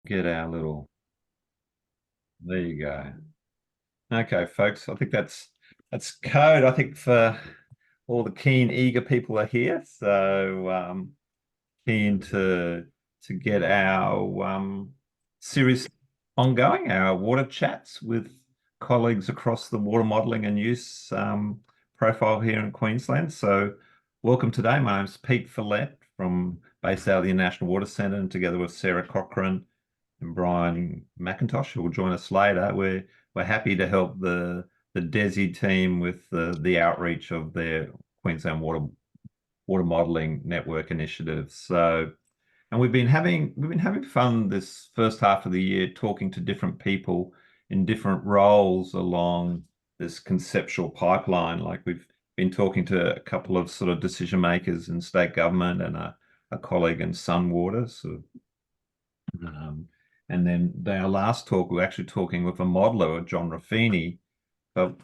Get our little, there you go. Okay, folks, I think that's code. I think for all the keen, eager people are here. So keen to get our series ongoing, our water chats with colleagues across the water modelling and use profile here in Queensland. So welcome today. My name's Pete Follett from based out of the National Water Centre, and together with Sarah Cochrane and Brian McIntosh, who will join us later. We're happy to help the DESI team with the outreach of their Queensland water modelling network initiative. So, and we've been having fun this first half of the year talking to different people in different roles along this conceptual pipeline. Like we've been talking to a couple of sort of decision makers in state government and a colleague in Sunwater. So and then our last talk, we were actually talking with a modeler, John Raffini. But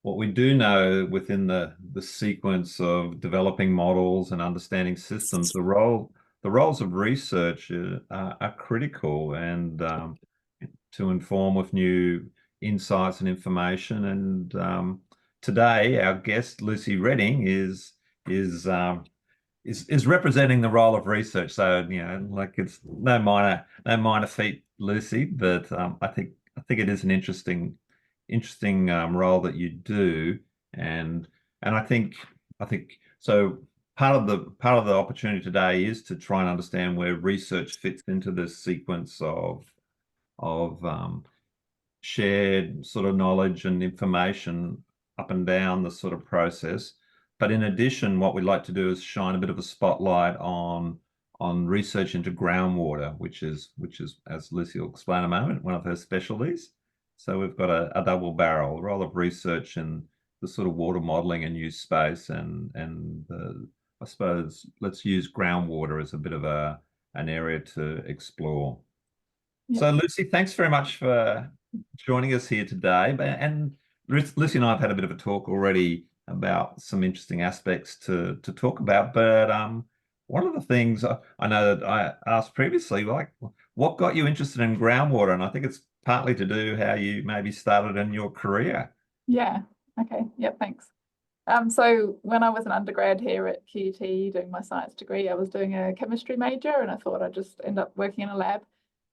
what we do know within the sequence of developing models and understanding systems, the roles of research are critical and to inform with new insights and information. And today, our guest Lucy Redding is is representing the role of research. So, like it's no minor feat, Lucy, but I think it is an interesting role that you do, and I think so. Part of the opportunity today is to try and understand where research fits into this sequence of shared sort of knowledge and information up and down the sort of process. But in addition, what we'd like to do is shine a bit of a spotlight on research into groundwater, which is, as Lucy will explain in a moment, one of her specialties. So we've got a double barrel, role of research in the sort of water modelling and use space, and I suppose let's use groundwater as a bit of an area to explore. Yep. So Lucy, thanks very much for joining us here today. And Lucy and I have had a bit of a talk already about some interesting aspects to talk about. But one of the things I know that I asked previously, like, what got you interested in groundwater? And I think it's partly to do how you maybe started in your career. Yeah. Okay. Yep. Thanks. So when I was an undergrad here at QUT doing my science degree, I was doing a chemistry major, and I thought I'd just end up working in a lab.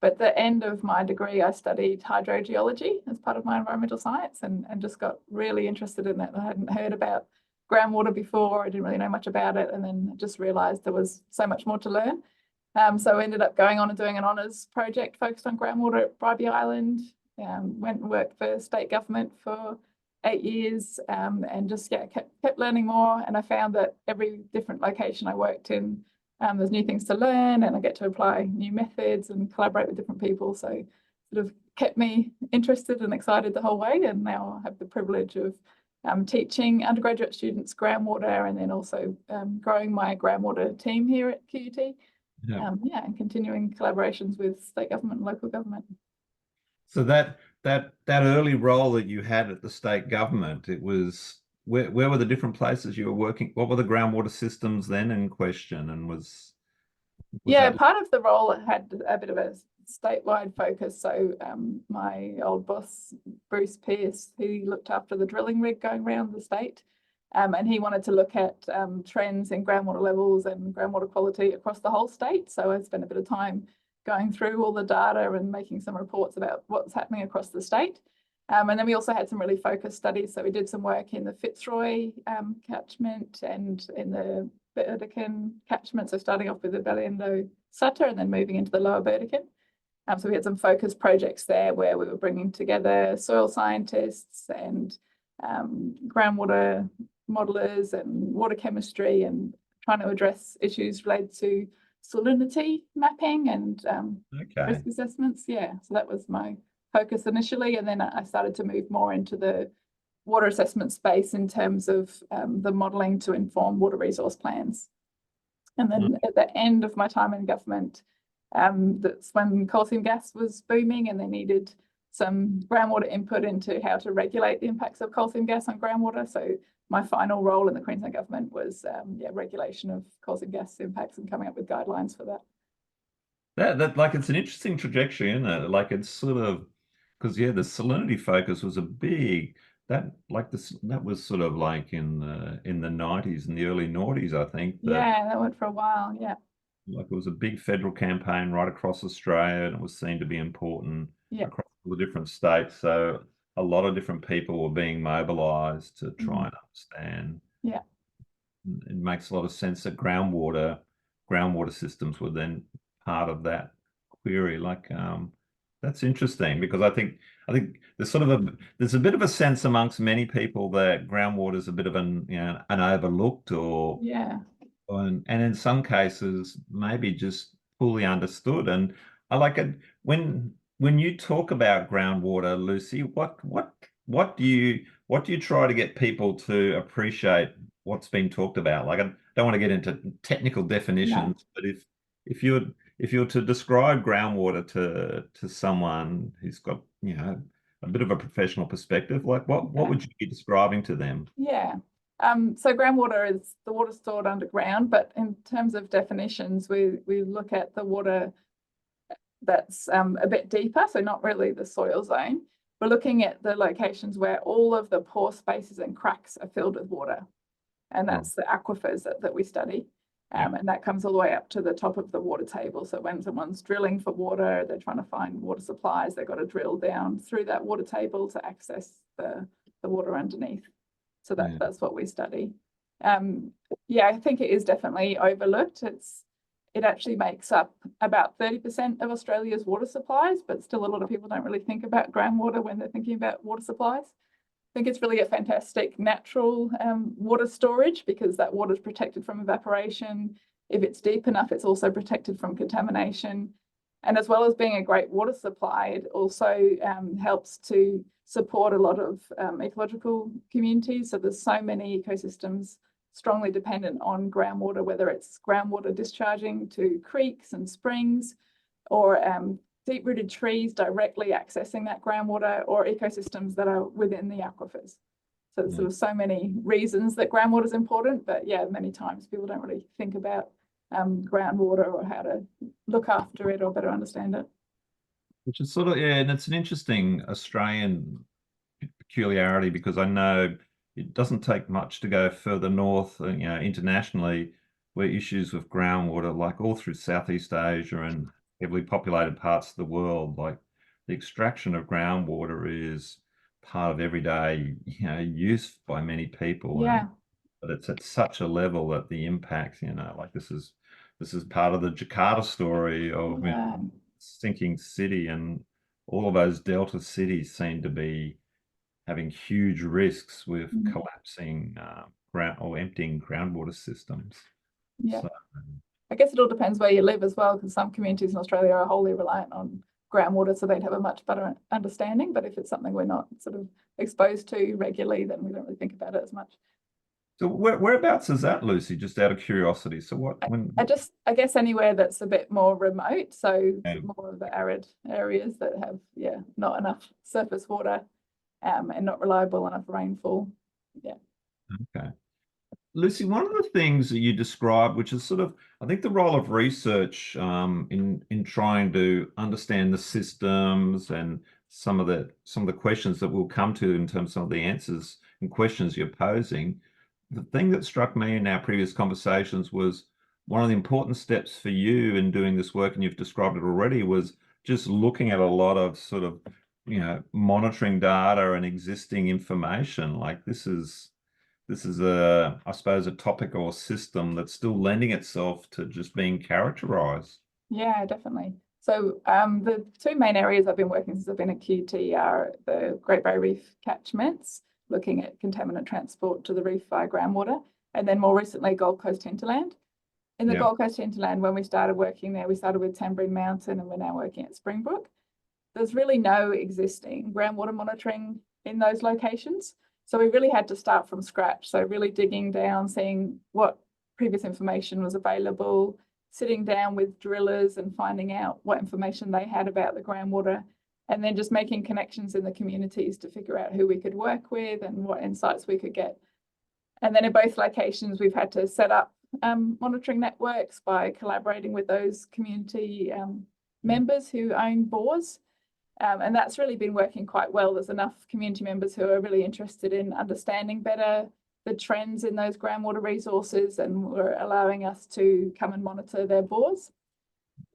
But at the end of my degree, I studied hydrogeology as part of my environmental science, and just got really interested in that. I hadn't heard about groundwater before. I didn't really know much about it, and then just realized there was so much more to learn. So I ended up going on and doing an honours project focused on groundwater at Bribie Island. Went and worked for state government for 8 years, and just kept learning more. And I found that every different location I worked in, there's new things to learn, and I get to apply new methods and collaborate with different people. So sort of kept me interested and excited the whole way. And now I have the privilege of teaching undergraduate students groundwater, and then also growing my groundwater team here at QUT. Yeah. And continuing collaborations with state government and local government. So that early role that you had at the state government, it was where were the different places you were working? What were the groundwater systems then in question? And was Yeah, that part of the role had a bit of a statewide focus. So my old boss, Bruce Pearce, he looked after the drilling rig going around the state. And he wanted to look at trends in groundwater levels and groundwater quality across the whole state. So I spent a bit of time going through all the data and making some reports about what's happening across the state. And then we also had some really focused studies. So we did some work in the Fitzroy catchment and in the Burdekin catchment. So starting off with the Baliendo Sutter and then moving into the lower Burdekin. So we had some focused projects there where we were bringing together soil scientists and groundwater modelers and water chemistry, and trying to address issues related to salinity mapping and risk assessments. Yeah, so that was my focus initially, and then I started to move more into the water assessment space in terms of the modelling to inform water resource plans. And then at the end of my time in government, that's when coal seam gas was booming, and they needed some groundwater input into how to regulate the impacts of coal seam gas on groundwater. So my final role in the Queensland government was regulation of coal seam gas impacts and coming up with guidelines for that. That like it's an interesting trajectory, isn't it? Like it's sort of because yeah, the salinity focus was a big that like this that was sort of like in the 90s and the early noughties, I think that Yeah, that went for a while. Yeah, like it was a big federal campaign right across Australia and it was seen to be important yeah, across all the different states. So a lot of different people were being mobilized to try mhm, and understand. yeah, It makes a lot of sense that groundwater systems were then part of that query. Like that's interesting because I think there's a bit of a sense amongst many people that groundwater is a bit of an overlooked yeah, and in some cases maybe just poorly understood. And I like it when you talk about groundwater, Lucy, what do you try to get people to appreciate what's been talked about? Like I don't want to get into technical no, definitions, but if you were to describe groundwater to someone who's got, a bit of a professional perspective, like what yeah. would you be describing to them? Yeah. So groundwater is the water stored underground, but in terms of definitions, we look at the water that's a bit deeper, so not really the soil zone. We're looking at the locations where all of the pore spaces and cracks are filled with water, and Right. that's the aquifers that we study. Yeah. And that comes all the way up to the top of the water table. So when someone's drilling for water, they're trying to find water supplies, they've got to drill down through that water table to access the water underneath. So Yeah. that's what we study. Yeah, I think it is definitely overlooked. It actually makes up about 30% of Australia's water supplies, but still a lot of people don't really think about groundwater when they're thinking about water supplies. I think it's really a fantastic natural water storage because that water is protected from evaporation. If it's deep enough, it's also protected from contamination. And as well as being a great water supply, it also helps to support a lot of ecological communities. So there's so many ecosystems strongly dependent on groundwater, whether it's groundwater discharging to creeks and springs or deep-rooted trees directly accessing that groundwater or ecosystems that are within the aquifers. So there's sort of so many reasons that groundwater is important, but yeah, many times people don't really think about groundwater or how to look after it or better understand it. Which is sort of, yeah, and it's an interesting Australian peculiarity because I know it doesn't take much to go further north, internationally, where issues with groundwater, like all through Southeast Asia and heavily populated parts of the world, like the extraction of groundwater is part of everyday, use by many people, Yeah, but it's at such a level that the impact, like this is part of the Jakarta story of yeah, sinking city, and all of those delta cities seem to be having huge risks with collapsing ground or emptying groundwater systems. yeah. So I guess it all depends where you live as well, because some communities in Australia are wholly reliant on groundwater, so they'd have a much better understanding. But if it's something we're not sort of exposed to regularly, then we don't really think about it as much. so whereabouts is that, Lucy? Just out of curiosity. So I guess anywhere that's a bit more remote, so yeah, more of the arid areas that have, yeah, not enough surface water, and not reliable enough rainfall. Yeah. okay. Lucy, one of the things that you described, which is sort of, I think, the role of research in trying to understand the systems and some of the questions that we'll come to in terms of some of the answers and questions you're posing. The thing that struck me in our previous conversations was one of the important steps for you in doing this work, and you've described it already, was just looking at a lot of sort of, monitoring data and existing information. Like this is I suppose, a topic or system that's still lending itself to just being characterized. Yeah, definitely. So the two main areas I've been working since I've been at QT are the Great Barrier Reef catchments, looking at contaminant transport to the reef via groundwater, and then more recently Gold Coast hinterland. In the Yeah. Gold Coast hinterland, when we started working there, we started with Tamborine Mountain and we're now working at Springbrook. There's really no existing groundwater monitoring in those locations. So we really had to start from scratch. So really digging down, seeing what previous information was available, sitting down with drillers and finding out what information they had about the groundwater, and then just making connections in the communities to figure out who we could work with and what insights we could get. And then in both locations, we've had to set up monitoring networks by collaborating with those community members who own bores. And that's really been working quite well. There's enough community members who are really interested in understanding better the trends in those groundwater resources, and were allowing us to come and monitor their bores.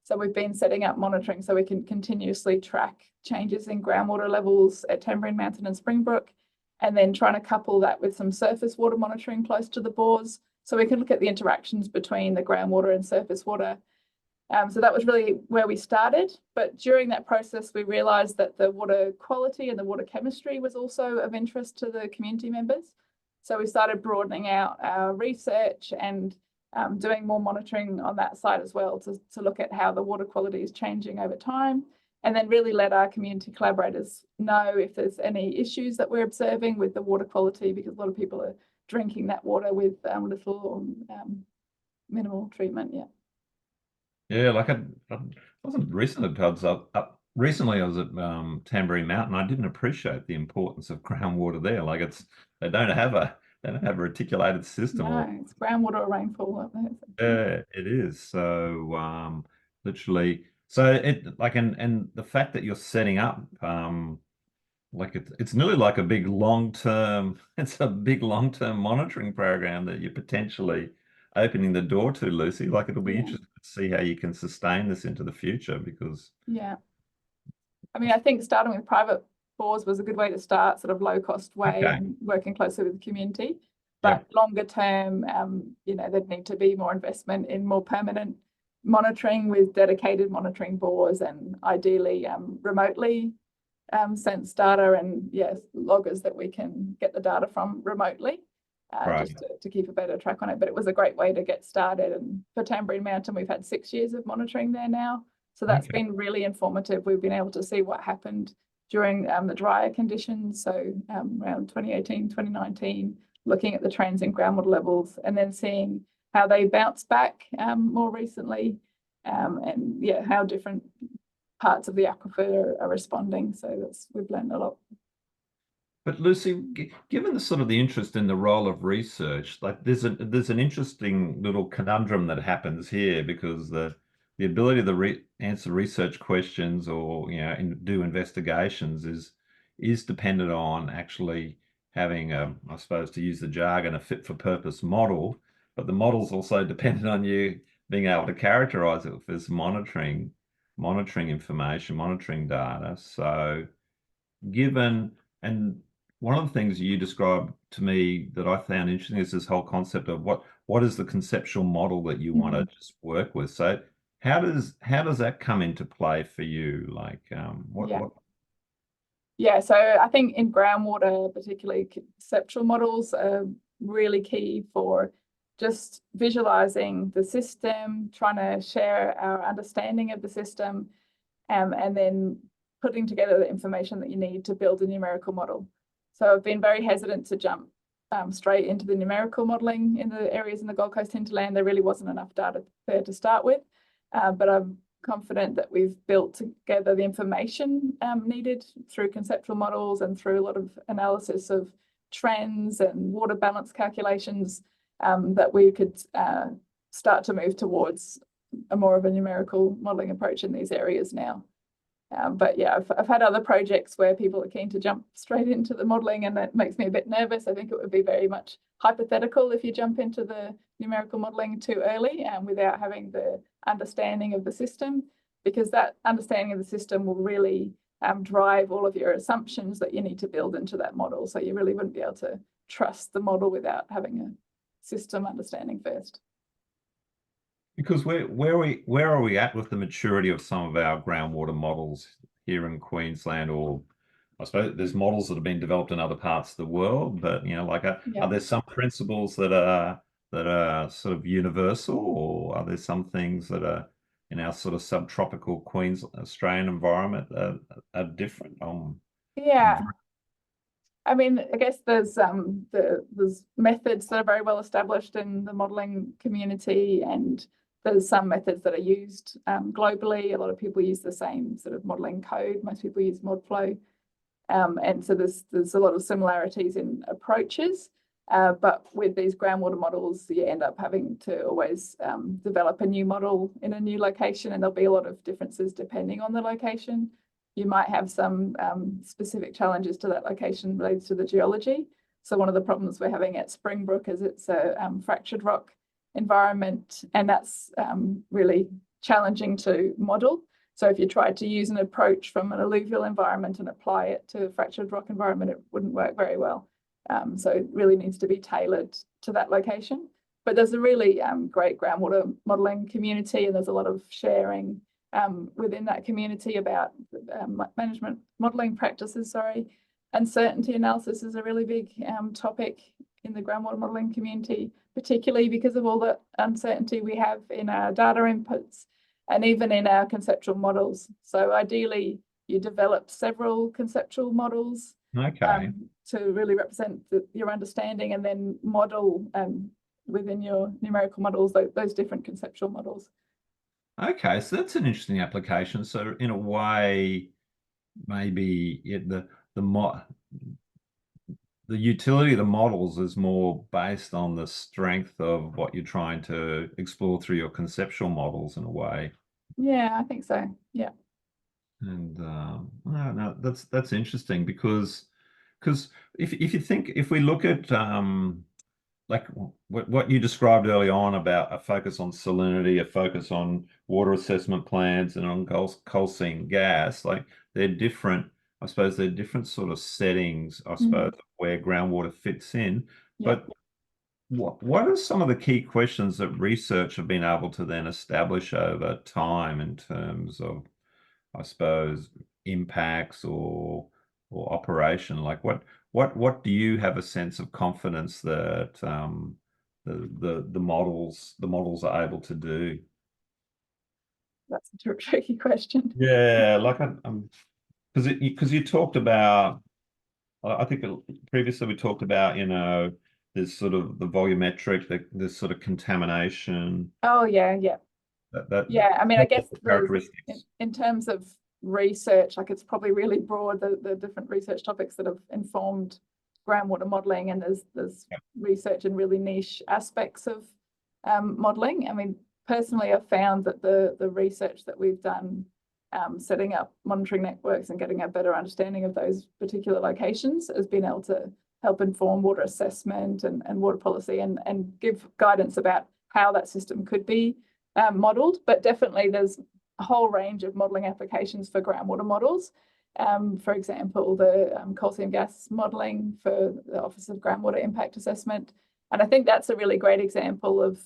So we've been setting up monitoring so we can continuously track changes in groundwater levels at Tambourine Mountain and Springbrook, and then trying to couple that with some surface water monitoring close to the bores, so we can look at the interactions between the groundwater and surface water. So that was really where we started. But during that process, we realized that the water quality and the water chemistry was also of interest to the community members. So we started broadening out our research and doing more monitoring on that side as well, to look at how the water quality is changing over time, and then really let our community collaborators know if there's any issues that we're observing with the water quality, because a lot of people are drinking that water with little or minimal treatment. Yeah. Yeah, like I wasn't recently. Recently I was at Tambourine Mountain. I didn't appreciate the importance of groundwater there. Like they don't have a reticulated system. No, it's groundwater or rainfall up there. Yeah, it is. So literally, so it like and the fact that you're setting up like it's nearly like a big long-term, it's a big long-term monitoring program that you're potentially opening the door to, Lucy. Like it'll be interesting to see how you can sustain this into the future, because yeah, I mean, I think starting with private bores was a good way to start, sort of low cost way, and working closely with the community. But longer term, you know, there'd need to be more investment in more permanent monitoring with dedicated monitoring bores, and ideally remotely sense data, and yes, loggers that we can get the data from remotely, just to keep a better track on it. But it was a great way to get started. And for Tambourine Mountain, we've had 6 years of monitoring there now. So that's been really informative. We've been able to see what happened during the drier conditions. So around 2018, 2019, looking at the trends in groundwater levels, and then seeing how they bounce back more recently, and yeah, how different parts of the aquifer are responding. So we've learned a lot. But Lucy, given the sort of the interest in the role of research, like there's an interesting little conundrum that happens here, because the ability to answer research questions, or do investigations is dependent on actually having I suppose, to use the jargon, a fit for purpose model. But the model's also dependent on you being able to characterize it as monitoring information, monitoring data. So and one of the things you described to me that I found interesting is this whole concept of what is the conceptual model that you want to just work with. So how does that come into play for you? Like Yeah, so I think in groundwater, particularly, conceptual models are really key for just visualizing the system, trying to share our understanding of the system, and then putting together the information that you need to build a numerical model. So I've been very hesitant to jump straight into the numerical modelling in the areas in the Gold Coast hinterland. There really wasn't enough data there to start with, but I'm confident that we've built together the information needed through conceptual models and through a lot of analysis of trends and water balance calculations, that we could start to move towards a more of a numerical modelling approach in these areas now. But yeah, I've had other projects where people are keen to jump straight into the modelling, and that makes me a bit nervous. I think it would be very much hypothetical if you jump into the numerical modelling too early without having the understanding of the system, because that understanding of the system will really drive all of your assumptions that you need to build into that model. So you really wouldn't be able to trust the model without having a system understanding first. Because where are we at with the maturity of some of our groundwater models here in Queensland? Or I suppose there's models that have been developed in other parts of the world, but are there some principles that are sort of universal, or are there some things that are in our sort of subtropical Australian environment are different? Yeah. I mean, I guess there's methods that are very well established in the modelling community, and there's some methods that are used globally. A lot of people use the same sort of modelling code. Most people use ModFlow, and so there's a lot of similarities in approaches. But with these groundwater models, you end up having to always develop a new model in a new location, and there'll be a lot of differences depending on the location. You might have some specific challenges to that location related to the geology. So one of the problems we're having at Springbrook is it's a fractured rock environment, and that's really challenging to model. So if you tried to use an approach from an alluvial environment and apply it to a fractured rock environment, it wouldn't work very well. So it really needs to be tailored to that location. But there's a really great groundwater modelling community, and there's a lot of sharing within that community about management modelling practices, Uncertainty analysis is a really big topic in the groundwater modelling community, particularly because of all the uncertainty we have in our data inputs and even in our conceptual models. So ideally, you develop several conceptual models to really represent your understanding, and then model within your numerical models those different conceptual models. Okay, so that's an interesting application. So in a way, maybe the utility of the models is more based on the strength of what you're trying to explore through your conceptual models in a way. Yeah, I think so. Yeah. And no, that's interesting because if we look at like what you described early on about a focus on salinity, a focus on water assessment plans, and on coal seam gas, like they're different. I suppose they're different sort of settings, I suppose, where groundwater fits in. But what are some of the key questions that research have been able to then establish over time in terms of, I suppose, impacts or operation? Like what do you have a sense of confidence that the models are able to do? That's a tricky question. Yeah, like because you talked about, I think previously we talked about, there's sort of the volumetric, there's sort of contamination. Oh yeah. Yeah, I mean, I guess characteristics. in terms of research, like it's probably really broad, the different research topics that have informed groundwater modelling, and there's research in really niche aspects of modelling. I mean, personally, I've found that the research that we've done setting up monitoring networks and getting a better understanding of those particular locations has been able to help inform water assessment and water policy and give guidance about how that system could be modelled. But definitely there's a whole range of modelling applications for groundwater models. For example, the coal seam gas modelling for the Office of Groundwater Impact Assessment. And I think that's a really great example of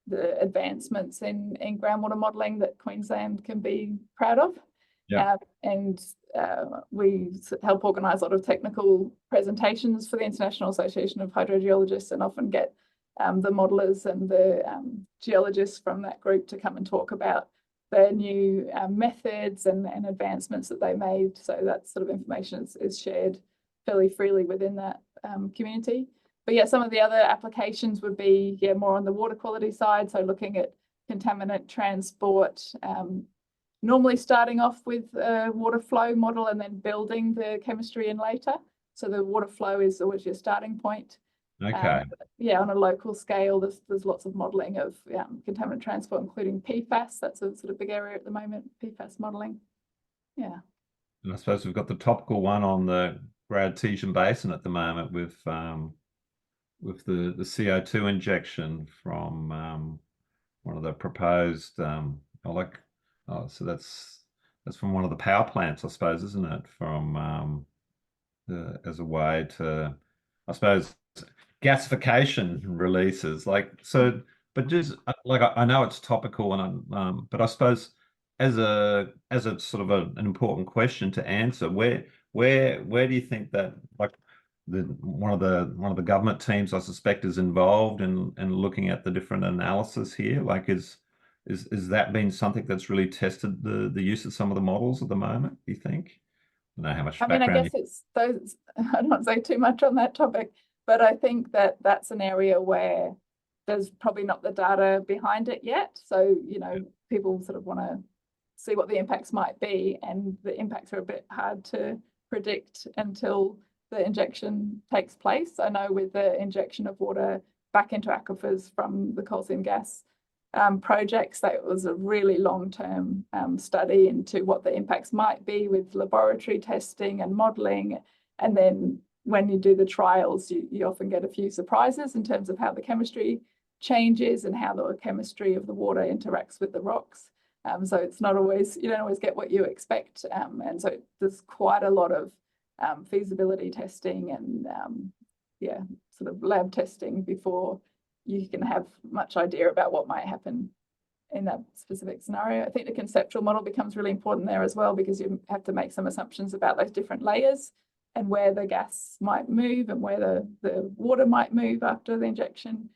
the advancements in groundwater modelling that Queensland can be proud of. Yeah. We help organise a lot of technical presentations for the International Association of Hydrogeologists, and often get the modellers and the geologists from that group to come and talk about their new methods and advancements that they made. So that sort of information is shared fairly freely within that community. But yeah, some of the other applications would be more on the water quality side. So looking at contaminant transport, normally starting off with a water flow model and then building the chemistry in later. So the water flow is always your starting point. Okay. On a local scale, there's lots of modelling of contaminant transport, including PFAS. That's a sort of big area at the moment, PFAS modelling. Yeah. And I suppose we've got the topical one on the Artesian Basin at the moment with the CO2 injection from one of the proposed so that's from one of the power plants, I suppose, isn't it? From as a way to, I suppose, gasification releases, but just like I know it's topical, and but I suppose as a sort of an important question to answer, where do you think that, like, one of the government teams, I suspect, is involved in looking at the different analysis here? Like, is that been something that's really tested the use of some of the models at the moment, do you think? I don't know how much background. I mean, I guess it's those, I don't want to say too much on that topic, but I think that that's an area where there's probably not the data behind it yet. So, people sort of want to see what the impacts might be, and the impacts are a bit hard to predict until the injection takes place. I know with the injection of water back into aquifers from the coal seam gas projects, that was a really long-term study into what the impacts might be with laboratory testing and modelling. And then when you do the trials, you often get a few surprises in terms of how the chemistry changes and how the chemistry of the water interacts with the rocks. So it's not always, you don't always get what you expect. And so there's quite a lot of feasibility testing and yeah, sort of lab testing before you can have much idea about what might happen in that specific scenario. I think the conceptual model becomes really important there as well, because you have to make some assumptions about those different layers and where the gas might move and where the water might move after the injection.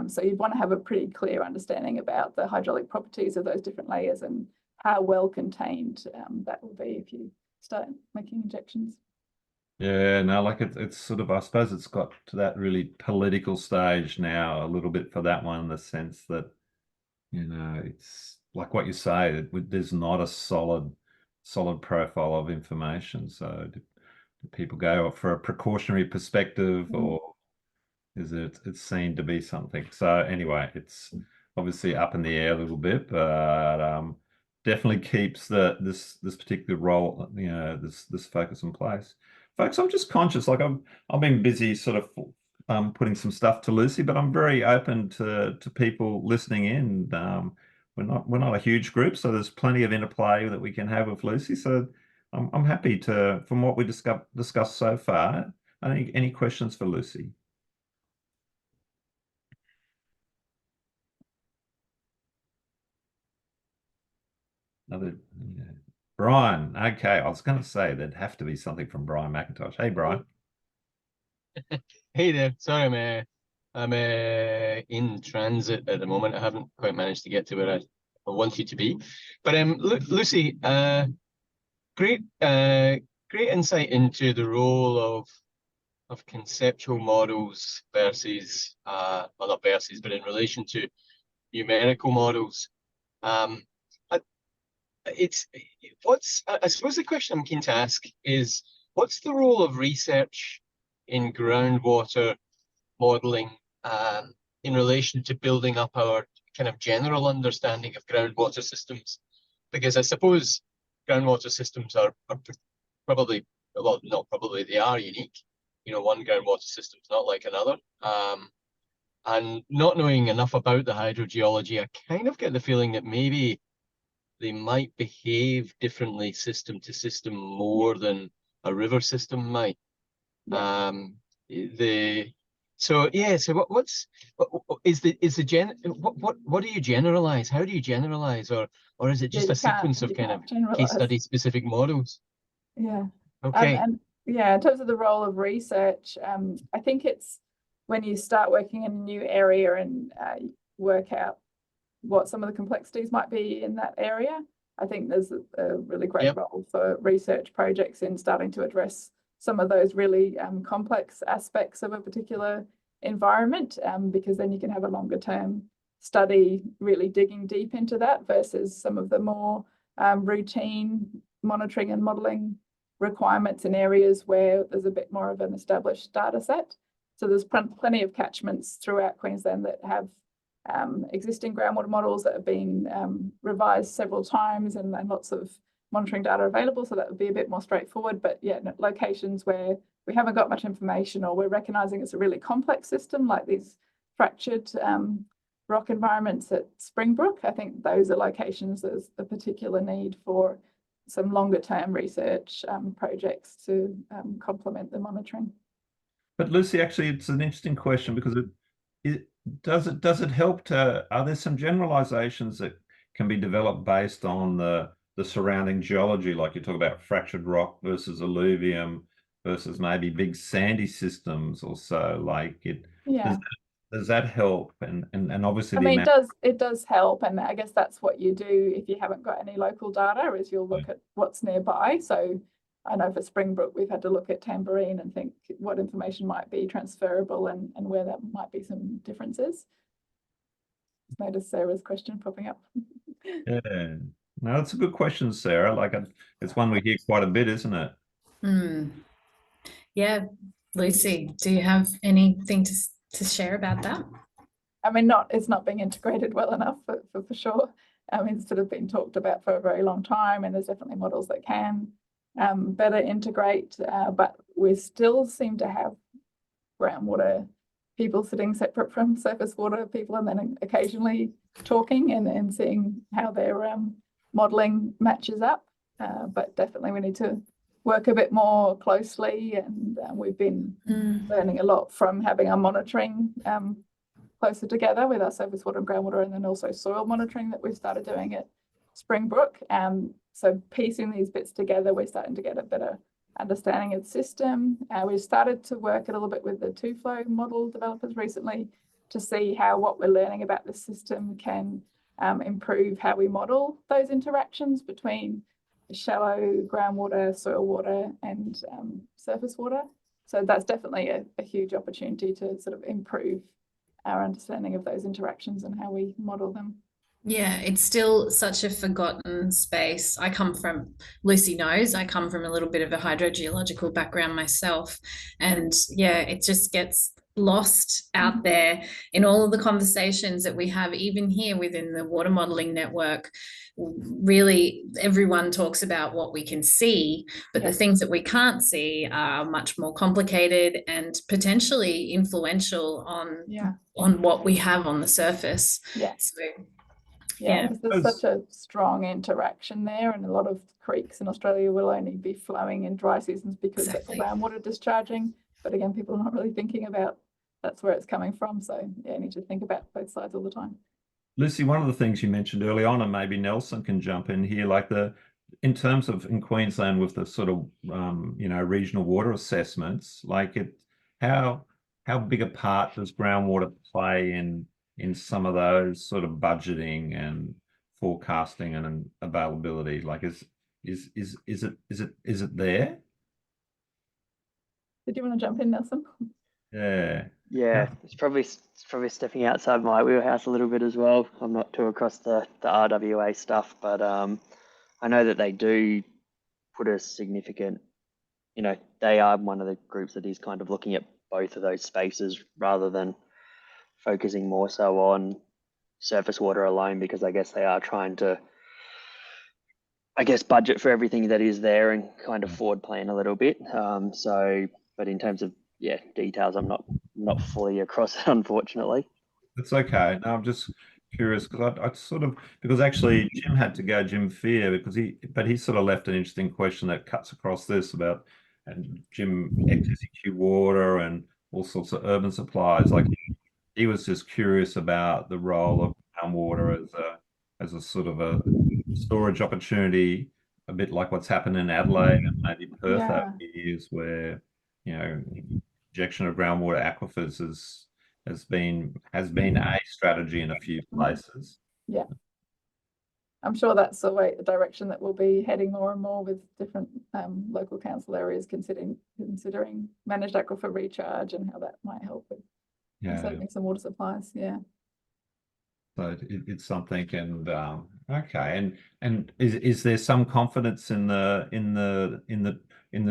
So you'd want to have a pretty clear understanding about the hydraulic properties of those different layers and how well contained that will be if you start making injections. Yeah, no, like it's sort of, I suppose it's got to that really political stage now a little bit for that one, in the sense that, you know, it's like what you say, there's not a solid profile of information. So do people go for a precautionary perspective, or is it's seen to be something? So anyway, it's obviously up in the air a little bit, but definitely keeps this particular role, you know, this focus in place. Folks, I'm just conscious, like I've been busy sort of putting some stuff to Lucy, but I'm very open to people listening in. We're not a huge group, so there's plenty of interplay that we can have with Lucy. So I'm happy to, from what we discussed so far. I think any questions for Lucy? Another, yeah. Brian. Okay, I was going to say there'd have to be something from Brian McIntosh. Hey, Brian. Hey there. Sorry, I'm in transit at the moment. I haven't quite managed to get to where I wanted to be. But Lucy, great insight into the role of conceptual models versus well, not versus, but in relation to numerical models. I suppose the question I'm keen to ask is, what's the role of research in groundwater modeling in relation to building up our kind of general understanding of groundwater systems? Because I suppose groundwater systems are probably, well, not probably, they are unique. You know, one groundwater system is not like another. And not knowing enough about the hydrogeology, I kind of get the feeling that maybe they might behave differently system to system more than a river system might. Yeah. So what do you generalize? How do you generalize, or is it just a sequence of kind of case study specific models? Yeah. Okay. And yeah, in terms of the role of research, I think it's when you start working in a new area and work out what some of the complexities might be in that area. I think there's a really great role for research projects in starting to address some of those really complex aspects of a particular environment, because then you can have a longer term study really digging deep into that versus some of the more routine monitoring and modelling requirements in areas where there's a bit more of an established data set. So there's plenty of catchments throughout Queensland that have existing groundwater models that have been revised several times and lots of monitoring data available. So that would be a bit more straightforward. But yeah, locations where we haven't got much information, or we're recognizing it's a really complex system, like these fractured rock environments at Springbrook, I think those are locations there's a particular need for some longer term research projects to complement the monitoring. But Lucy, actually, it's an interesting question, because does it help to, are there some generalizations that can be developed based on the surrounding geology, like you talk about fractured rock versus alluvium versus maybe big sandy systems or so? Like does that help? And obviously, I mean, it does help, and I guess that's what you do if you haven't got any local data, is you'll look at what's nearby. So I know for Springbrook, we've had to look at Tamborine and think what information might be transferable and where there might be some differences. Notice Sarah's question popping up. Yeah, no, that's a good question, Sarah. Like it's one we hear quite a bit, isn't it? Yeah, Lucy, do you have anything to share about that? I mean, it's not being integrated well enough for sure. It's sort of been talked about for a very long time, and there's definitely models that can better integrate, but we still seem to have groundwater people sitting separate from surface water people, and then occasionally talking and seeing how their modelling matches up. But definitely we need to work a bit more closely, and we've been learning a lot from having our monitoring closer together with our surface water and groundwater, and then also soil monitoring that we've started doing at Springbrook. So piecing these bits together, we're starting to get a better understanding of the system. We've started to work a little bit with the two-flow model developers recently to see how what we're learning about the system can improve how we model those interactions between shallow groundwater, soil water, and surface water. So that's definitely a huge opportunity to sort of improve our understanding of those interactions and how we model them. Yeah, it's still such a forgotten space. Lucy knows, I come from a little bit of a hydrogeological background myself. And yeah, it just gets lost out there in all of the conversations that we have, even here within the water modeling network. Really, everyone talks about what we can see, but the things that we can't see are much more complicated and potentially influential on what we have on the surface. Yeah, because there's such a strong interaction there, and a lot of creeks in Australia will only be flowing in dry seasons because of groundwater discharging. But again, people are not really thinking about that's where it's coming from. So yeah, you need to think about both sides all the time. Lucy, one of the things you mentioned early on, and maybe Nelson can jump in here, like in terms of in Queensland with the sort of regional water assessments, like how big a part does groundwater play in some of those sort of budgeting and forecasting and availability? Like is it there? Did you want to jump in, Nelson? Yeah, it's probably stepping outside my wheelhouse a little bit as well. I'm not too across the RWA stuff, but I know that they do put a significant, they are one of the groups that is kind of looking at both of those spaces rather than focusing more so on surface water alone, because I guess they are trying to, budget for everything that is there and kind of forward plan a little bit. But in terms of details, I'm not fully across it, unfortunately. That's okay. No, I'm just curious because I sort of, because actually Jim had to go, Jim Fear, because he sort of left an interesting question that cuts across this about, and Jim XSEQ water and all sorts of urban supplies. Like he was just curious about the role of groundwater as a sort of a storage opportunity, a bit like what's happened in Adelaide and maybe Perth over the years, where injection of groundwater aquifers has been a strategy in a few places. Yeah, I'm sure that's the direction that we'll be heading more and more, with different local council areas considering managed aquifer recharge and how that might help with saving some water supplies. Yeah. So it's something, and okay, and is there some confidence in the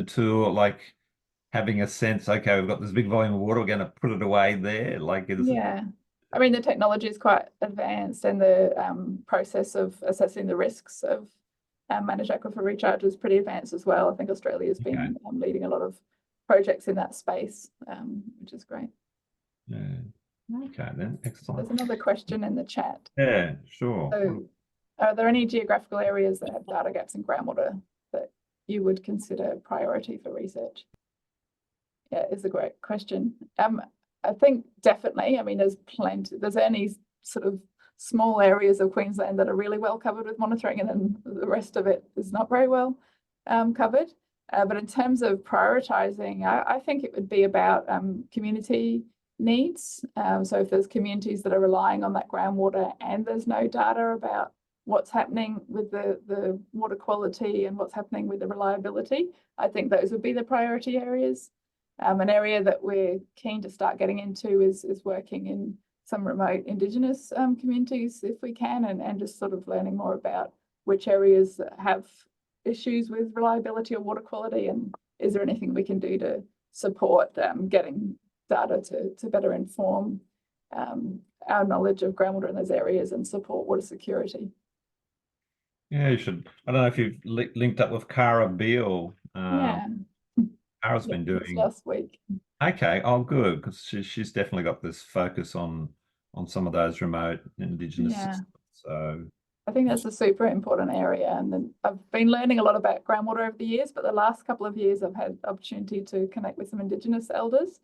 tool, like having a sense, okay, we've got this big volume of water, we're going to put it away there, like I mean, the technology is quite advanced, and the process of assessing the risks of managed aquifer recharge is pretty advanced as well. I think Australia has been leading a lot of projects in that space, which is great. Yeah. Okay, then. Excellent. There's another question in the chat. Yeah, sure. So, are there any geographical areas that have data gaps in groundwater that you would consider priority for research? Yeah, it's a great question. I think definitely. I mean, there's only sort of small areas of Queensland that are really well covered with monitoring, and then the rest of it is not very well covered. But in terms of prioritising, I think it would be about community needs. So if there's communities that are relying on that groundwater and there's no data about what's happening with the water quality and what's happening with the reliability, I think those would be the priority areas. An area that we're keen to start getting into is working in some remote Indigenous communities if we can, and just sort of learning more about which areas have issues with reliability or water quality, and is there anything we can do to support getting data to better inform our knowledge of groundwater in those areas and support water security. Yeah, you should. I don't know if you've linked up with Cara Beale. Yeah. Cara's Yeah, been just doing. last week. Okay, oh good, because she's definitely got this focus on some of those remote Indigenous Yeah. systems. So I think that's a super important area. And then I've been learning a lot about groundwater over the years, but the last couple of years I've had opportunity to connect with some Indigenous elders.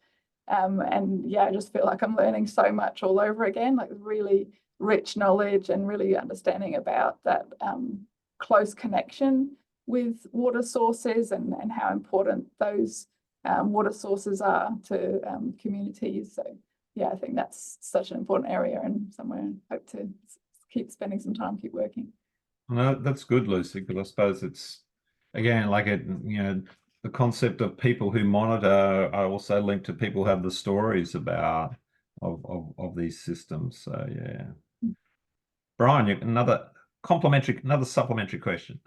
And yeah, I just feel like I'm learning so much all over again, like really rich knowledge and really understanding about that close connection with water sources and how important those water sources are to communities. So yeah, I think that's such an important area and somewhere I hope to keep spending some time, keep working. no, that's good, Lucy, because I suppose it's again like the concept of people who monitor are also linked to people who have the stories about of these systems. So yeah. Brian, another supplementary question.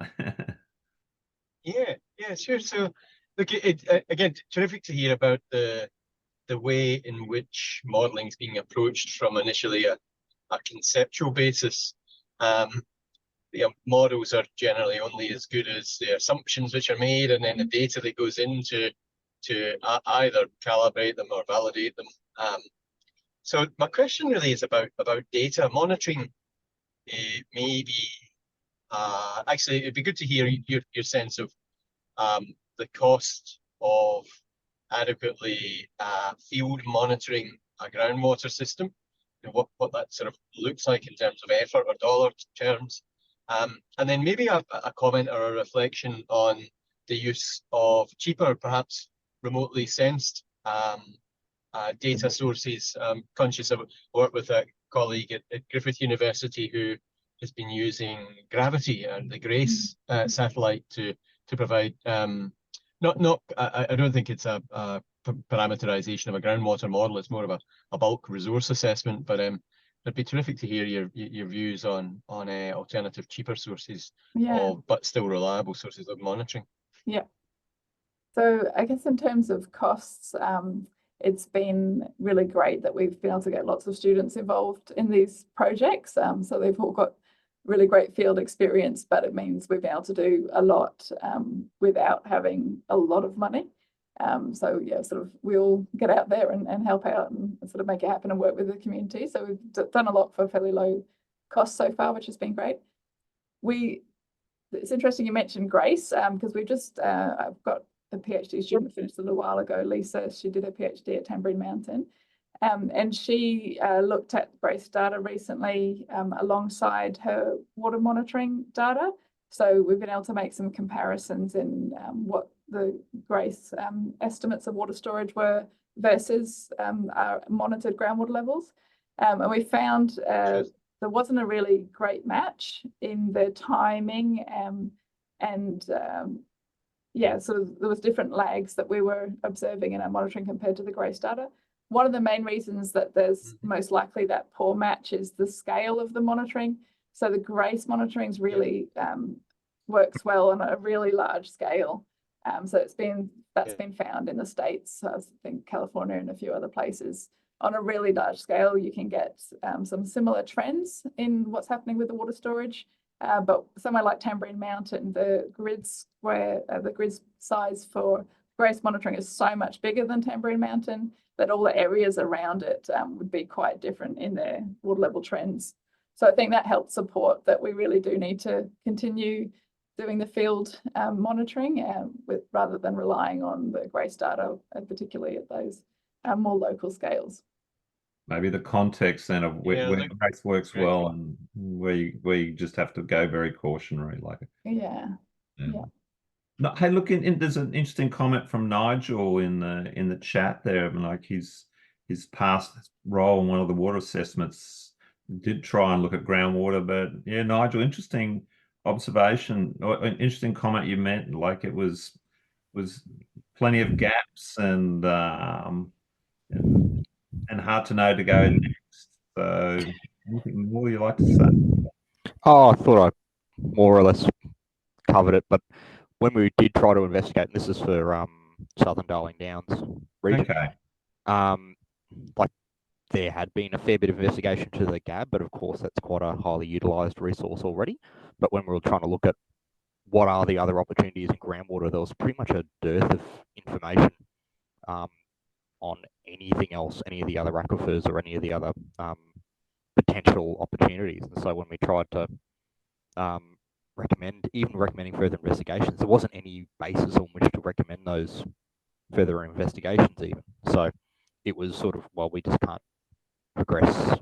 Yeah, sure. So look, again, terrific to hear about the way in which modeling is being approached from initially a conceptual basis. Models are generally only as good as the assumptions which are made, and then the data that goes into to either calibrate them or validate them. So my question really is about data monitoring. Maybe actually, it'd be good to hear your sense of the cost of adequately field monitoring a groundwater system, what that sort of looks like in terms of effort or dollar terms. And then maybe a comment or a reflection on the use of cheaper, perhaps remotely sensed data sources. I'm conscious of work with a colleague at Griffith University who has been using gravity and the GRACE satellite to provide I don't think it's a parameterization of a groundwater model. It's more of a bulk resource assessment, but it'd be terrific to hear your views on alternative, cheaper sources, but still reliable sources of monitoring. Yeah. So I guess in terms of costs, it's been really great that we've been able to get lots of students involved in these projects. So they've all got really great field experience, but it means we've been able to do a lot without having a lot of money. So yeah, sort of we'll get out there and help out and sort of make it happen and work with the community. So we've done a lot for fairly low cost so far, which has been great. It's interesting you mentioned GRACE because we just I've got a PhD student finished a little while ago, Lisa. She did her PhD at Tamborine Mountain. And she looked at GRACE data recently alongside her water monitoring data. So we've been able to make some comparisons in what the GRACE estimates of water storage were versus our monitored groundwater levels. And we found there wasn't a really great match in the timing yeah, so there was different lags that we were observing in our monitoring compared to the GRACE data. One of the main reasons that there's most likely that poor match is the scale of the monitoring. So the GRACE monitoring really works well on a really large scale. So that's been found in the States, I think California and a few other places. On a really large scale, you can get some similar trends in what's happening with the water storage. But somewhere like Tamborine Mountain, the grid size for GRACE monitoring is so much bigger than Tamborine Mountain that all the areas around it would be quite different in their water level trends. So I think that helps support that we really do need to continue doing the field monitoring rather than relying on the GRACE data, particularly at those more local scales. Maybe the context then of where GRACE works well and where you just have to go very cautionary, like yeah. No, hey, look, there's an interesting comment from Nigel in the chat there. Like his past role in one of the water assessments did try and look at groundwater, but yeah, Nigel, interesting observation or an interesting comment you meant. Like it was plenty of gaps and hard to know to go next. So anything more you like to say? Oh, I thought I more or less covered it, but when we did try to investigate, and this is for Southern Darling Downs region. Okay. Like there had been a fair bit of investigation to the GAB, but of course that's quite a highly utilised resource already. But when we were trying to look at what are the other opportunities in groundwater, there was pretty much a dearth of information on anything else, any of the other aquifers or any of the other potential opportunities. And so when we tried to recommending further investigations, there wasn't any basis on which to recommend those further investigations even. So it was sort of, well, we just can't progress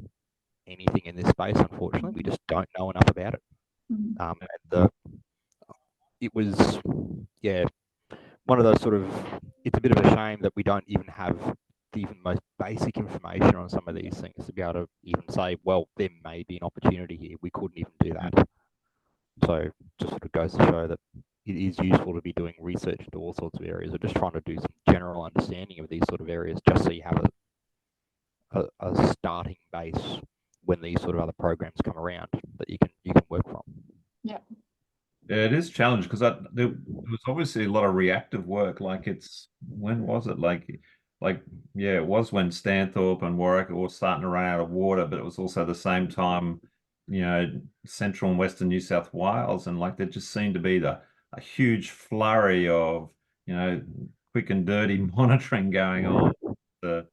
anything in this space, unfortunately. We just don't know enough about it. It was, yeah, one of those sort of, it's a bit of a shame that we don't even have the even most basic information on some of these things to be able to even say, well, there may be an opportunity here. We couldn't even do that. So it just sort of goes to show that it is useful to be doing research into all sorts of areas, or just trying to do some general understanding of these sort of areas, just so you have a starting base when these sort of other programs come around that you can work from. Yeah. Yeah, it is challenging because there was obviously a lot of reactive work. Like when was it? Yeah, it was when Stanthorpe and Warwick were starting to run out of water, but it was also the same time, central and western New South Wales, and like there just seemed to be a huge flurry of quick and dirty monitoring going on to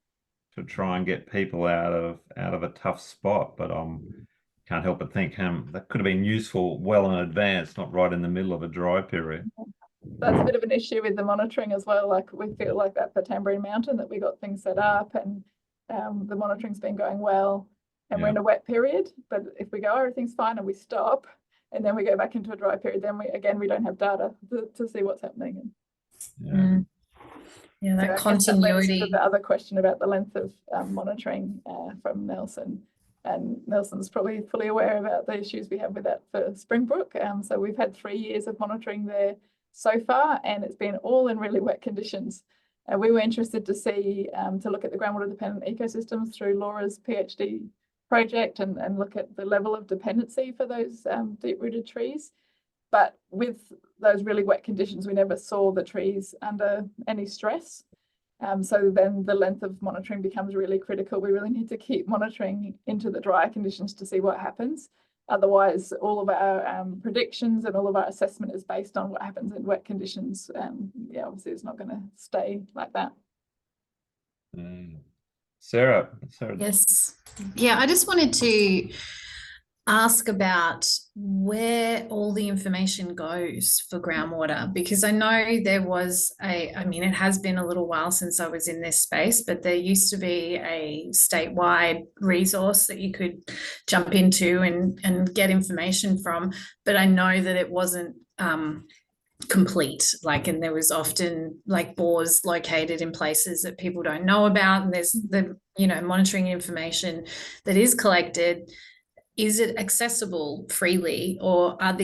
try and get people out of a tough spot. But can't help but think that could have been useful well in advance, not right in the middle of a dry period. That's a bit of an issue with the monitoring as well. Like we feel like that for Tamborine Mountain, that we got things set up and the monitoring's been going well, and we're in a wet period. But if we go, everything's fine, and we stop, and then we go back into a dry period, then we don't have data to see what's happening. Yeah, that so continuity. The other question about the length of monitoring from Nelson. And Nelson's probably fully aware about the issues we have with that for Springbrook. So we've had 3 years of monitoring there so far, and it's been all in really wet conditions. We were interested to see, to look at the groundwater dependent ecosystems through Laura's PhD project and look at the level of dependency for those deep-rooted trees. But with those really wet conditions, we never saw the trees under any stress. So then the length of monitoring becomes really critical. We really need to keep monitoring into the drier conditions to see what happens. Otherwise, all of our predictions and all of our assessment is based on what happens in wet conditions. Obviously it's not going to stay like that. Sarah. Yes. Yeah, I just wanted to ask about where all the information goes for groundwater, because I know there was it has been a little while since I was in this space, but there used to be a statewide resource that you could jump into and get information from, but I know that it wasn't complete, and there was often bores located in places that people don't know about, and there's the monitoring information that is collected. Is it accessible freely, or are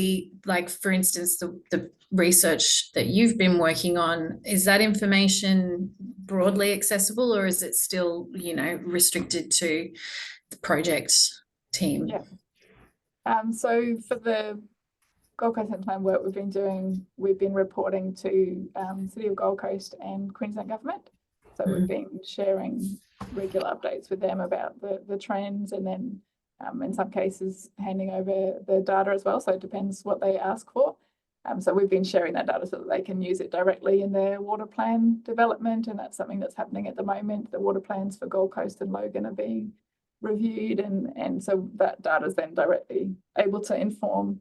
for instance, the research that you've been working on, is that information broadly accessible, or is it still, restricted to the project team? Yeah. So for the Gold Coast Plan work we've been doing, we've been reporting to City of Gold Coast and Queensland Government. So we've been sharing regular updates with them about the trends, and then in some cases handing over the data as well. So it depends what they ask for. So we've been sharing that data so that they can use it directly in their water plan development, and that's something that's happening at the moment. The water plans for Gold Coast and Logan are being reviewed, and so that data is then directly able to inform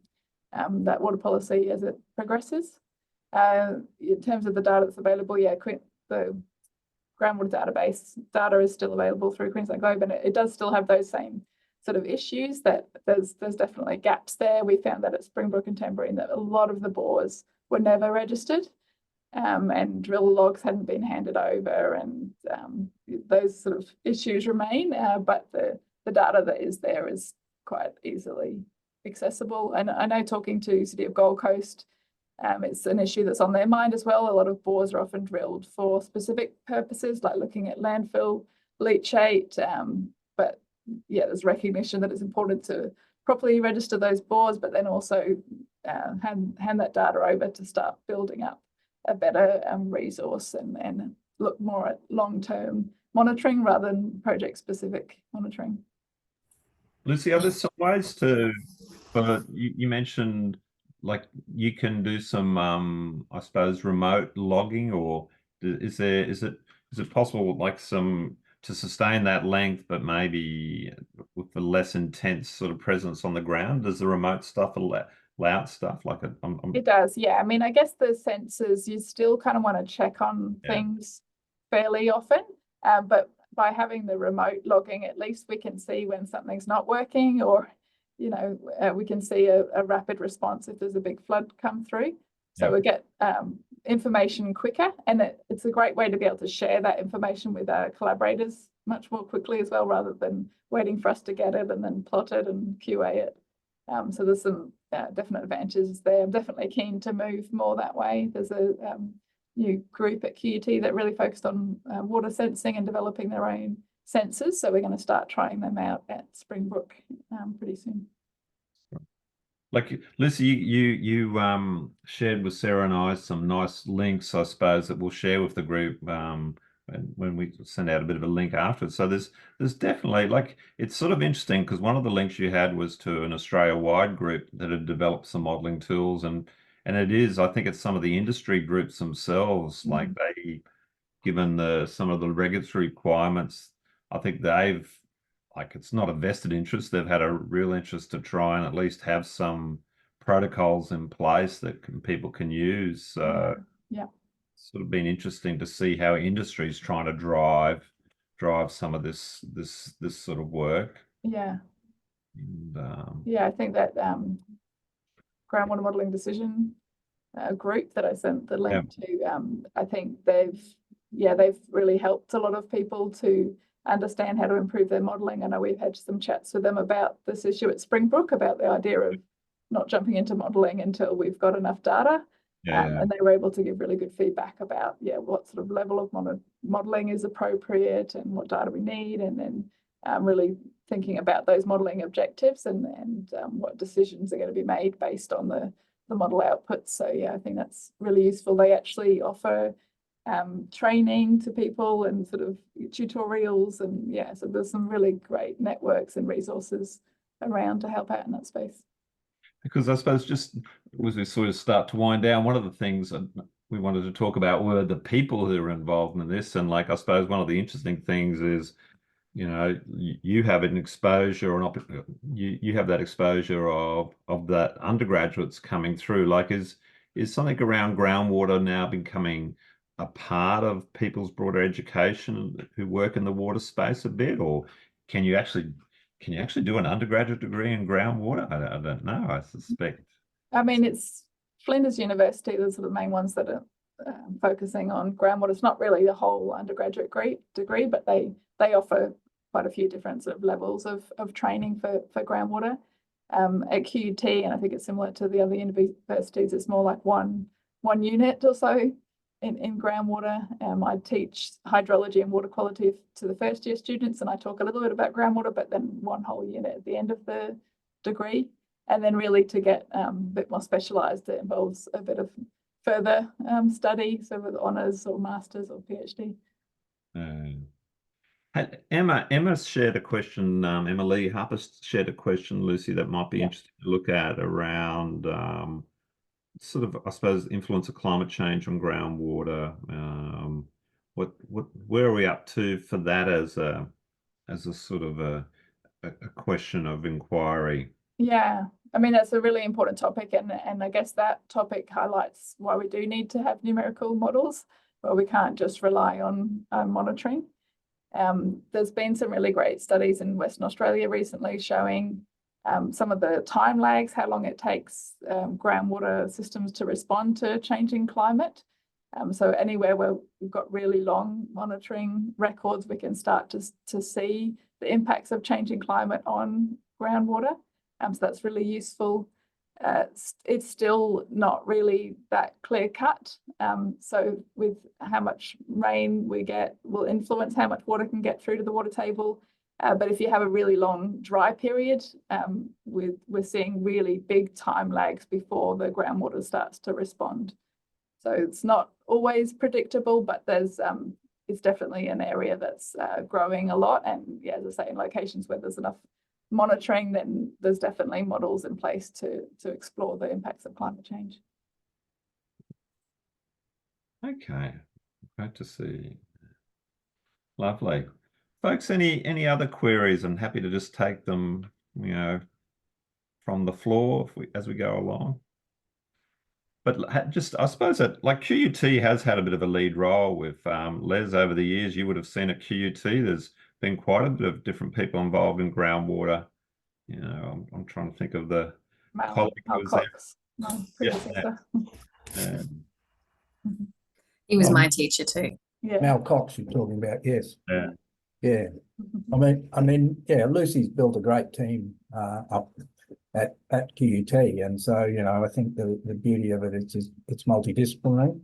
that water policy as it progresses. In terms of the data that's available, the groundwater database data is still available through Queensland Globe, and it does still have those same sort of issues, that there's definitely gaps there. We found that at Springbrook and Tamborine that a lot of the bores were never registered, and drill logs hadn't been handed over, and those sort of issues remain, but the data that is there is quite easily accessible. And I know, talking to City of Gold Coast, it's an issue that's on their mind as well. A lot of bores are often drilled for specific purposes, like looking at landfill leachate, but there's recognition that it's important to properly register those bores, but then also hand that data over to start building up a better resource and look more at long-term monitoring rather than project-specific monitoring. Lucy, are there some ways to, but you mentioned like you can do some, I suppose, remote logging, or is it possible like some to sustain that length, but maybe with a less intense sort of presence on the ground? Does the remote stuff allow stuff like It does, yeah. I mean, I guess the sensors, you still kind of want to check on things fairly often, but by having the remote logging, at least we can see when something's not working, or we can see a rapid response if there's a big flood come through. So we get information quicker, and it's a great way to be able to share that information with our collaborators much more quickly as well, rather than waiting for us to get it and then plot it and QA it. So there's some definite advantages there. I'm definitely keen to move more that way. There's a new group at QUT that really focused on water sensing and developing their own sensors. So we're going to start trying them out at Springbrook pretty soon. Like Lucy, you shared with Sarah and I some nice links, I suppose, that we'll share with the group when we send out a bit of a link afterwards. So there's definitely, like, it's sort of interesting because one of the links you had was to an Australia-wide group that had developed some modelling tools, and it is, I think it's some of the industry groups themselves, like they, given some of the regulatory requirements, I think they've, like, it's not a vested interest. They've had a real interest to try and at least have some protocols in place that people can use. So it's sort of been interesting to see how industry is trying to drive some of this sort of work. Yeah. And, I think that groundwater modelling decision group that I sent the link to, I think they've really helped a lot of people to understand how to improve their modelling. I know we've had some chats with them about this issue at Springbrook, about the idea of not jumping into modelling until we've got enough data. And they were able to give really good feedback about what sort of level of modelling is appropriate and what data we need, and then really thinking about those modelling objectives and what decisions are going to be made based on the model outputs. So I think that's really useful. They actually offer training to people and sort of tutorials, and so there's some really great networks and resources around to help out in that space. Because I suppose just as we sort of start to wind down, one of the things we wanted to talk about were the people who are involved in this. And like, I suppose one of the interesting things is, you have an exposure, or you have that exposure of that undergraduates coming through. Like, is something around groundwater now becoming a part of people's broader education who work in the water space a bit, or can you actually do an undergraduate degree in groundwater? I don't know. I suspect. I mean, it's Flinders University, those are the main ones that are focusing on groundwater. It's not really the whole undergraduate degree, but they offer quite a few different sort of levels of training for groundwater. At QUT, and I think it's similar to the other universities, it's more like one unit or so in groundwater. I teach hydrology and water quality to the first year students, and I talk a little bit about groundwater, but then one whole unit at the end of the degree. And then really to get a bit more specialised, it involves a bit of further study, so with honours or masters or PhD. Emma shared a question, Emma Lee Harper shared a question, Lucy, that might be interesting to look at around sort of, I suppose, influence of climate change on groundwater. Where are we up to for that as a sort of a question of inquiry? Yeah, I mean, that's a really important topic, and I guess that topic highlights why we do need to have numerical models, where we can't just rely on monitoring. There's been some really great studies in Western Australia recently showing some of the time lags, how long it takes groundwater systems to respond to changing climate. So anywhere where we've got really long monitoring records, we can start to see the impacts of changing climate on groundwater. So that's really useful. It's still not really that clear cut. So with how much rain we get will influence how much water can get through to the water table. But if you have a really long dry period, we're seeing really big time lags before the groundwater starts to respond. So it's not always predictable, but there's it's definitely an area that's growing a lot. And yeah, as I say, in locations where there's enough monitoring, then there's definitely models in place to explore the impacts of climate change. Okay, great to see. Lovely. Folks, any other queries? I'm happy to just take them, you know, from the floor as we go along. But just, I suppose that like QUT has had a bit of a lead role with Les over the years. You would have seen at QUT, there's been quite a bit of different people involved in groundwater. You know, I'm trying to think of the colleague who was there. Cox, my predecessor. Yeah. He was my teacher too. Yeah. Mal Cox you're talking about, yes. Yeah. Yeah. I mean, yeah, Lucy's built a great team up at QUT, and so, you know, I think the beauty of it is it's multidisciplinary.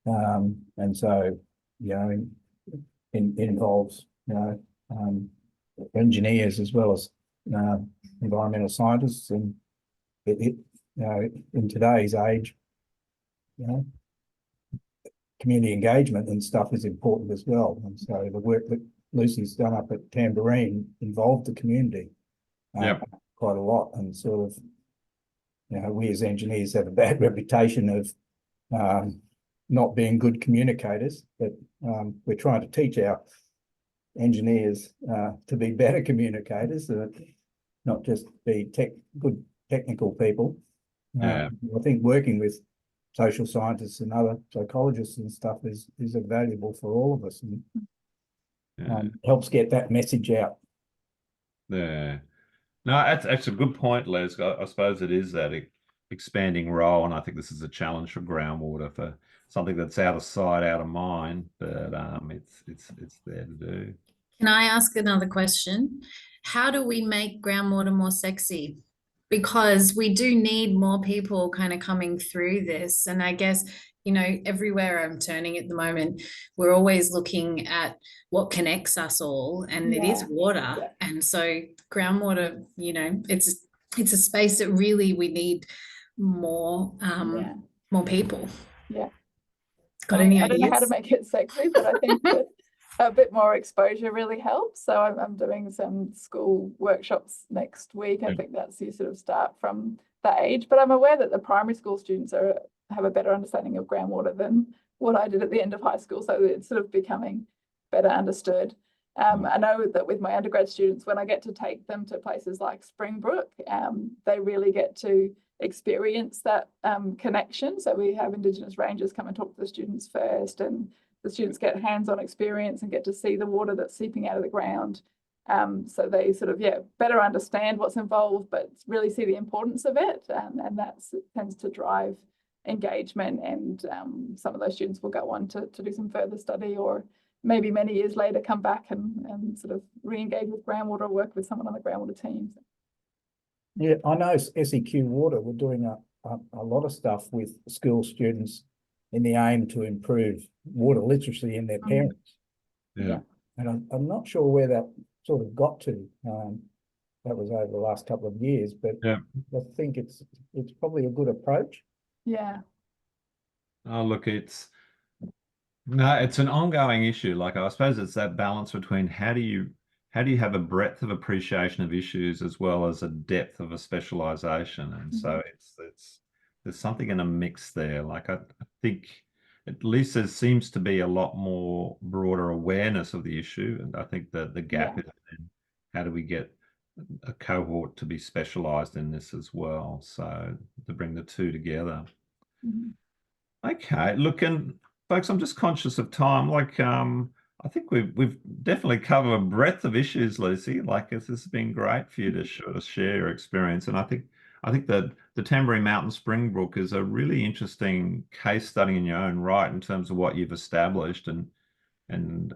And so, you know, it involves, you know, engineers as well as environmental scientists, and you know, in today's age, you know, community engagement and stuff is important as well. And so the work that Lucy's done up at Tambourine involved the community quite a lot, and sort of, you know, we as engineers have a bad reputation of not being good communicators, but we're trying to teach our engineers to be better communicators, not just be good technical people. I think working with social scientists and other psychologists and stuff is valuable for all of us, and helps get that message out. Yeah. No, that's a good point, Les. I suppose it is that expanding role, and I think this is a challenge for groundwater, for something that's out of sight, out of mind, but it's there to do. Can I ask another question? How do we make groundwater more sexy? Because we do need more people kind of coming through this. And I guess, you know, everywhere I'm turning at the moment, we're always looking at what connects us all, and it is water. Yeah. And so groundwater, you know, it's a space that really we need more more people. Yeah. Got any I don't know how to ideas? make it sexy, but I think that a bit more exposure really helps. So I'm doing some school workshops next week. I think that's you sort of start from that age, but I'm aware that the primary school students have a better understanding of groundwater than what I did at the end of high school. So it's sort of becoming better understood. I know that with my undergrad students, when I get to take them to places like Springbrook, they really get to experience that connection. So we have Indigenous rangers come and talk to the students first, and the students get hands-on experience and get to see the water that's seeping out of the ground. So they sort of, better understand what's involved, but really see the importance of it. And that tends to drive engagement. And some of those students will go on to do some further study, or maybe many years later come back and sort of re-engage with groundwater or work with someone on the groundwater team. Yeah, I know SEQ Water were doing a lot of stuff with school students in the aim to improve water literacy in their parents. Yeah. And I'm not sure where that sort of got to. That was over the last couple of years, but I think it's probably a good approach. Yeah. Oh, look, it's an ongoing issue. Like, I suppose it's that balance between how do you have a breadth of appreciation of issues as well as a depth of a specialization, and so there's something in a mix there. Like, I think at least there seems to be a lot more broader awareness of the issue, and I think that the gap is in how do we get a cohort to be specialized in this as well, so to bring the two together. Okay, look, and folks, I'm just conscious of time. Like, I think we've definitely covered a breadth of issues, Lucy. Like, this has been great for you to sort of share your experience, and I think that the Tambourine Mountain Springbrook is a really interesting case study in your own right in terms of what you've established, and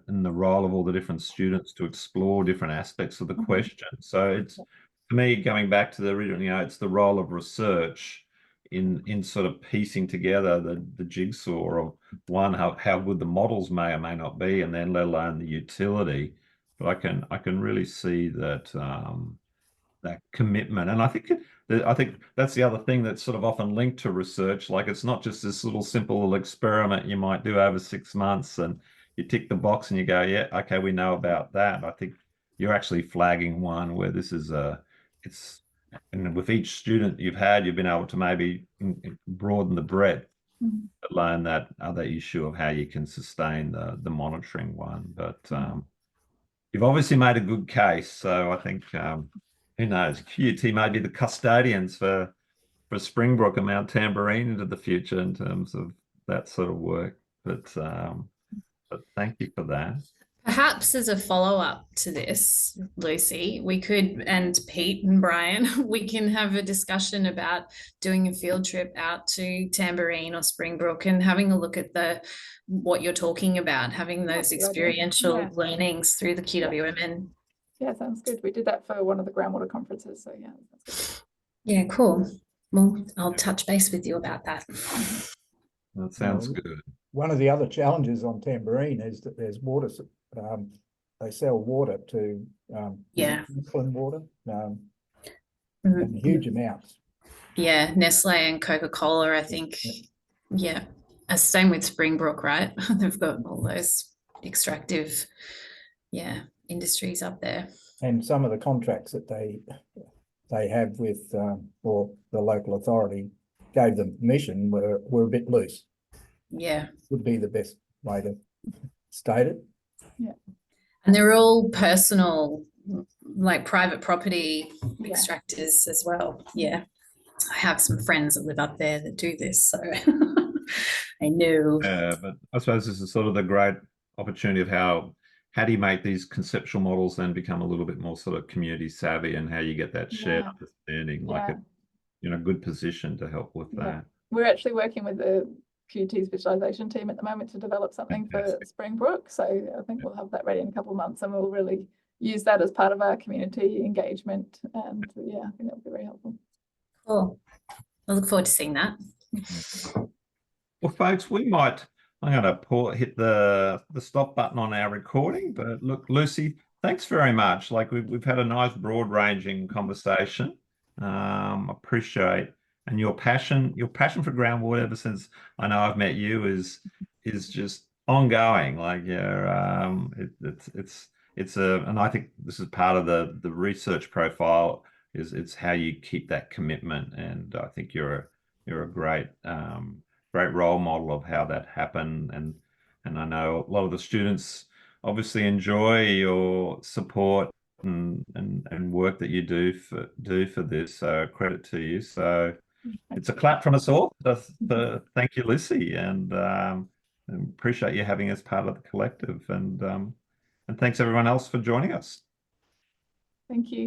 the role of all the different students to explore different aspects of the question. So it's, for me, going back to the original, you know, it's the role of research in sort of piecing together the jigsaw of one, how good the models may or may not be, and then let alone the utility. But I can really see that that commitment, and I think I think that's the other thing that's sort of often linked to research. Like it's not just this little simple little experiment you might do over 6 months and you tick the box and you go, yeah, okay, we know about that. I think you're actually flagging one where this is and with each student you've been able to maybe broaden the breadth, learn that other issue of how you can sustain the monitoring one. But you've obviously made a good case. So I think, who knows, QUT may be the custodians for Springbrook and Mount Tamborine into the future in terms of that sort of work. But thank you for that. Perhaps as a follow-up to this, Lucy, we could, and Pete and Brian, we can have a discussion about doing a field trip out to Tamborine or Springbrook and having a look at what you're talking about, having those experiential learnings through the QWMN. Yeah, sounds good. We did that for one of the groundwater conferences, so yeah. That's good. Yeah, cool. Well, I'll touch base with you about that. That sounds good. One of the other challenges on Tamborine is that there's water. They sell water to clean water in huge amounts. Yeah, Nestle and Coca-Cola, I think. Yeah. Same with Springbrook, right? They've got all those extractive, industries up there. And some of the contracts that they have with or the local authority gave them permission were a bit loose. Yeah. Would be the best way to state it. Yeah. And they're all personal, like private property extractors as well. Yeah. I have some friends that live up there that do this, so I know. Yeah, but I suppose this is sort of the great opportunity of how do you make these conceptual models then become a little bit more sort of community savvy, and how you get that shared understanding, like a good position to help with that. We're actually working with the QT's visualization team at the moment to develop something for Springbrook. So I think we'll have that ready in a couple of months, and we'll really use that as part of our community engagement. And yeah, I think that would be very helpful. Cool. I look forward to seeing that. Well, folks, I'm going to hit the stop button on our recording. But look, Lucy, thanks very much. Like we've had a nice broad ranging conversation. Appreciate. And your passion for groundwater ever since I know I've met you is just ongoing. Like and I think this is part of the research profile is it's how you keep that commitment. And I think you're a great role model of how that happened. And I know a lot of the students obviously enjoy your support and work that you do for this. So credit to you. So it's a clap from us all. Thank you, Lucy, and appreciate you having us part of the collective. And thanks everyone else for joining us. Thank you.